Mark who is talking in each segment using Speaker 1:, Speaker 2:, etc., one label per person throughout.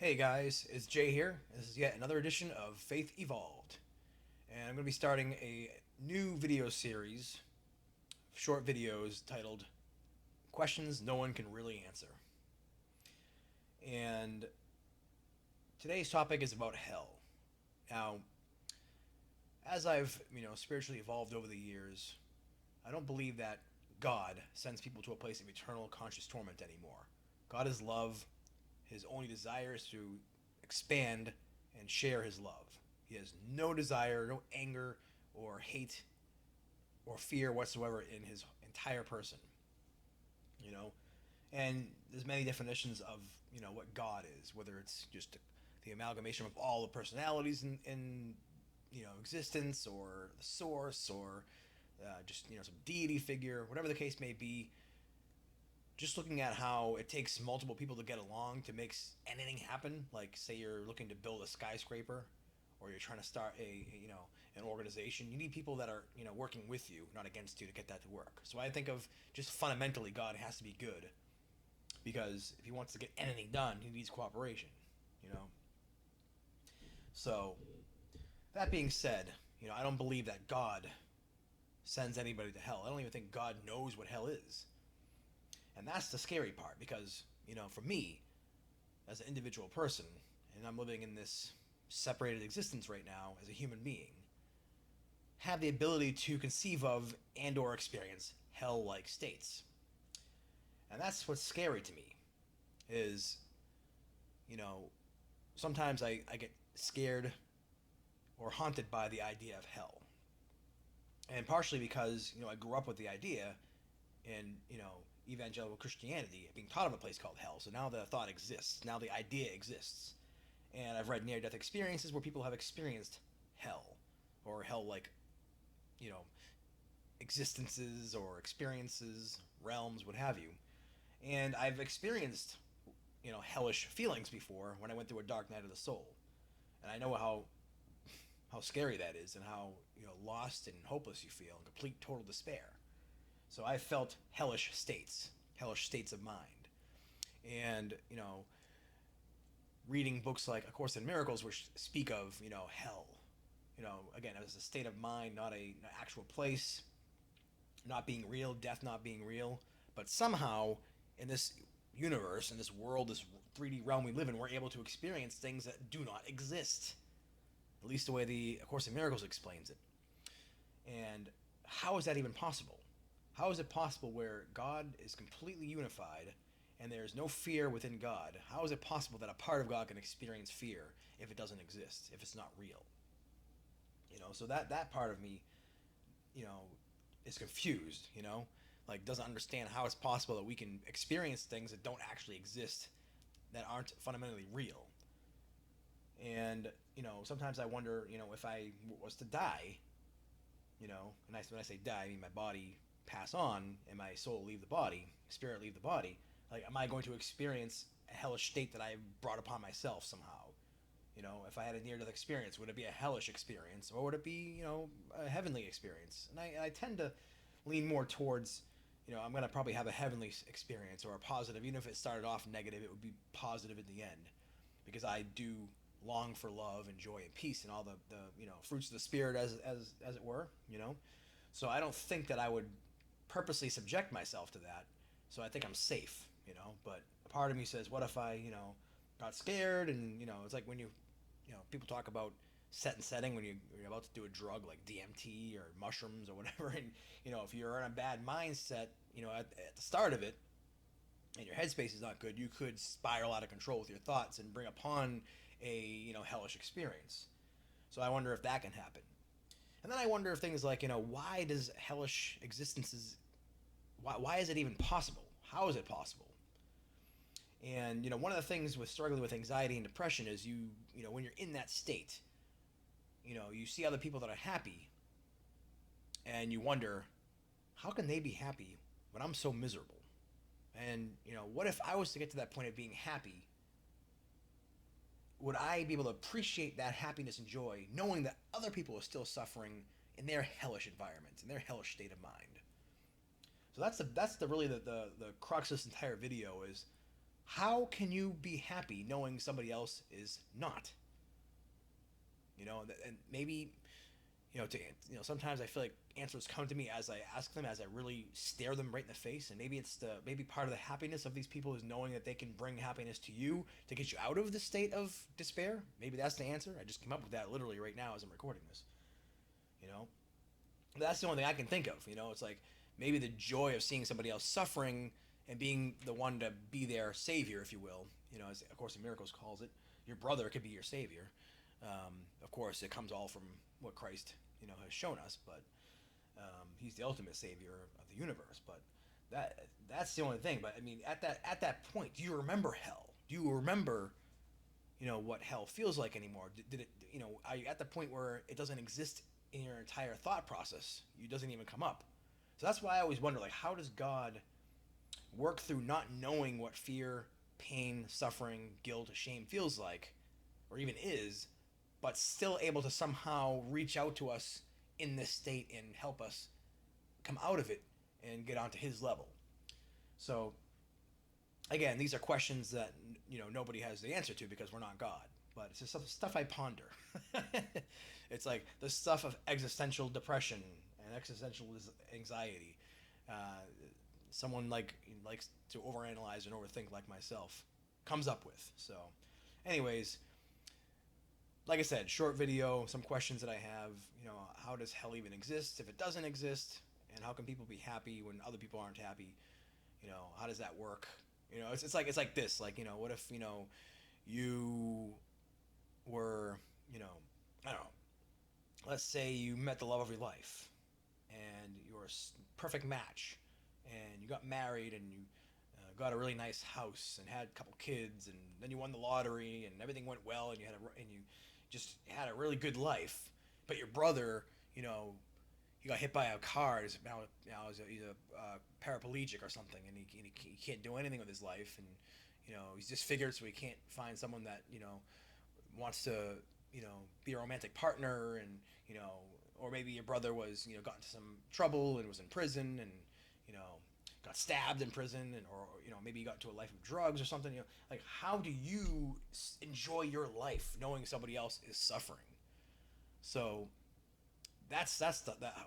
Speaker 1: Hey guys, it's Jay here. This is yet another edition of Faith Evolved. And I'm going to be starting a new video series, short videos titled Questions No One Can Really Answer. And today's topic is about hell. Now, as I've, spiritually evolved over the years, I don't believe that God sends people to a place of eternal conscious torment anymore. God is love. His only desire is to expand and share his love. He has no desire, no anger or hate or fear whatsoever in his entire person. You know, and there's many definitions of what God is, whether it's just the amalgamation of all the personalities in existence, or the source, or just some deity figure, whatever the case may be. Just looking at how it takes multiple people to get along to make anything happen. Like, say you're looking to build a skyscraper, or you're trying to start an organization. You need people that are working with you, not against you, to get that to work. So I think of just fundamentally, God has to be good, because if he wants to get anything done, he needs cooperation. You know. So that being said, I don't believe that God sends anybody to hell. I don't even think God knows what hell is. And that's the scary part, because, for me, as an individual person, and I'm living in this separated existence right now as a human being, have the ability to conceive of and or experience hell-like states. And that's what's scary to me, is, you know, sometimes I get scared or haunted by the idea of hell. And partially because, I grew up with the idea in, evangelical Christianity, being taught of a place called hell. So now the thought exists. Now the idea exists. And I've read near-death experiences where people have experienced hell, or hell-like, you know, existences or experiences, realms, what have you. And I've experienced, hellish feelings before when I went through a dark night of the soul. And I know how scary that is, and how lost and hopeless you feel, and complete total despair. So I felt hellish states of mind. And, reading books like A Course in Miracles, which speak of, hell. Again, it was a state of mind, not an actual place, not being real, death not being real. But somehow, in this universe, in this world, this 3D realm we live in, we're able to experience things that do not exist. At least the way the A Course in Miracles explains it. And how is that even possible? How is it possible where God is completely unified and there's no fear within God? How is it possible that a part of God can experience fear if it doesn't exist, if it's not real? So that part of me, you know, is confused, like doesn't understand how it's possible that we can experience things that don't actually exist, that aren't fundamentally real. And, sometimes I wonder, if I was to die, and when I say die, I mean my body pass on and my soul leave the body, spirit leave the body. Like, am I going to experience a hellish state that I brought upon myself somehow? If I had a near-death experience, would it be a hellish experience, or would it be, a heavenly experience? And I tend to lean more towards, I'm going to probably have a heavenly experience, or a positive. Even if it started off negative, it would be positive in the end, because I do long for love and joy and peace and all the fruits of the spirit, as it were. So I don't think that I would purposely subject myself to that. So I think I'm safe. But a part of me says, what if I got scared? And it's like when people talk about set and setting, when you're about to do a drug like DMT or mushrooms or whatever. And if you're in a bad mindset, at the start of it, and your headspace is not good, you could spiral out of control with your thoughts and bring upon a hellish experience. So I wonder if that can happen. And then I wonder if things like, why does hellish existences, why is it even possible? How is it possible? And one of the things with struggling with anxiety and depression is when you're in that state, you see other people that are happy, and you wonder, how can they be happy when I'm so miserable? And what if I was to get to that point of being happy? Would I be able to appreciate that happiness and joy, knowing that other people are still suffering in their hellish environment, in their hellish state of mind? So that's the really the crux of this entire video is, How can you be happy knowing somebody else is not? And maybe, sometimes I feel like answers come to me as I ask them, as I really stare them right in the face. And maybe part of the happiness of these people is knowing that they can bring happiness to you to get you out of the state of despair. Maybe that's the answer. I just came up with that literally right now as I'm recording this. You know, that's the only thing I can think of. It's like maybe the joy of seeing somebody else suffering and being the one to be their savior, if you will. As A Course in Miracles calls it, your brother could be your savior. Of course, it comes all from what Christ, has shown us, but he's the ultimate savior of the universe. But that's the only thing. But I mean, at that point, do you remember hell? Do you remember, what hell feels like anymore? Did it? Are you at the point where it doesn't exist in your entire thought process? It doesn't even come up. So that's why I always wonder, like, how does God work through not knowing what fear, pain, suffering, guilt, shame feels like, or even is, but still able to somehow reach out to us in this state and help us come out of it and get onto his level. So again, these are questions that nobody has the answer to because we're not God. But it's just stuff I ponder. It's like the stuff of existential depression and existential anxiety. Uh, Someone likes to overanalyze and overthink like myself comes up with. So, anyways, like I said, short video, some questions that I have. How does hell even exist if it doesn't exist? And how can people be happy when other people aren't happy? How does that work? It's like this. Like, what if you were, I don't know. Let's say you met the love of your life, and you were a perfect match, and you got married, and you got a really nice house, and had a couple kids, and then you won the lottery, and everything went well, and you just had a really good life. But your brother, he got hit by a car. He's a paraplegic or something, and he can't do anything with his life, and he's disfigured, so he can't find someone that wants to be a romantic partner, and or maybe your brother was got into some trouble and was in prison, and you know got stabbed in prison, and or maybe you got into a life of drugs or something. Like, how do you enjoy your life knowing somebody else is suffering? So that's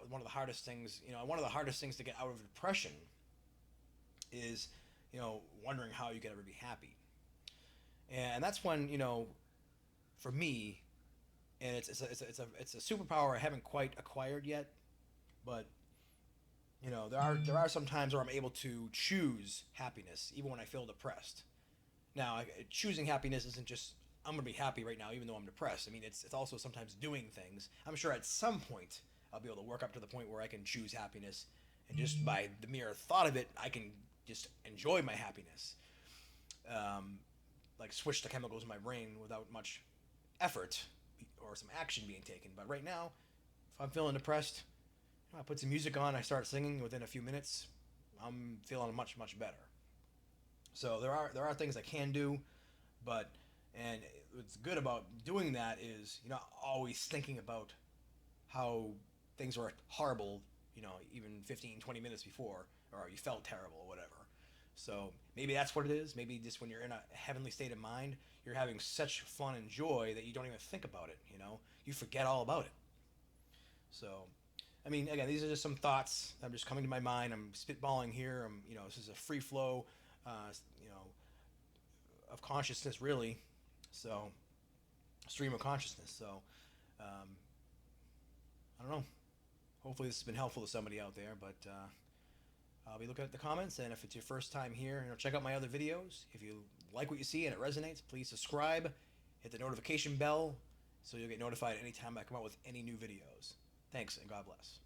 Speaker 1: one of the hardest things. One of the hardest things to get out of depression is wondering how you can ever be happy. And that's when for me, and it's a superpower I haven't quite acquired yet, but there are some times where I'm able to choose happiness even when I feel depressed. Now, choosing happiness isn't just I'm gonna be happy right now even though I'm depressed. I mean, it's also sometimes doing things. I'm sure at some point I'll be able to work up to the point where I can choose happiness, and just by the mere thought of it, I can just enjoy my happiness. Like, switch the chemicals in my brain without much effort or some action being taken. But right now, if I'm feeling depressed, I put some music on, I start singing. Within a few minutes, I'm feeling much, much better. So there are things I can do, but and what's good about doing that is always thinking about how things were horrible, even 15, 20 minutes before, or you felt terrible or whatever. So maybe that's what it is. Maybe just when you're in a heavenly state of mind, you're having such fun and joy that you don't even think about it. You forget all about it. So, I mean, again, these are just some thoughts that are just coming to my mind. I'm spitballing here. This is a free flow, you know, of consciousness, really. So, stream of consciousness. So, I don't know. Hopefully, this has been helpful to somebody out there. But I'll be looking at the comments, and if it's your first time here, check out my other videos. If you like what you see and it resonates, please subscribe, hit the notification bell, so you'll get notified anytime I come out with any new videos. Thanks, and God bless.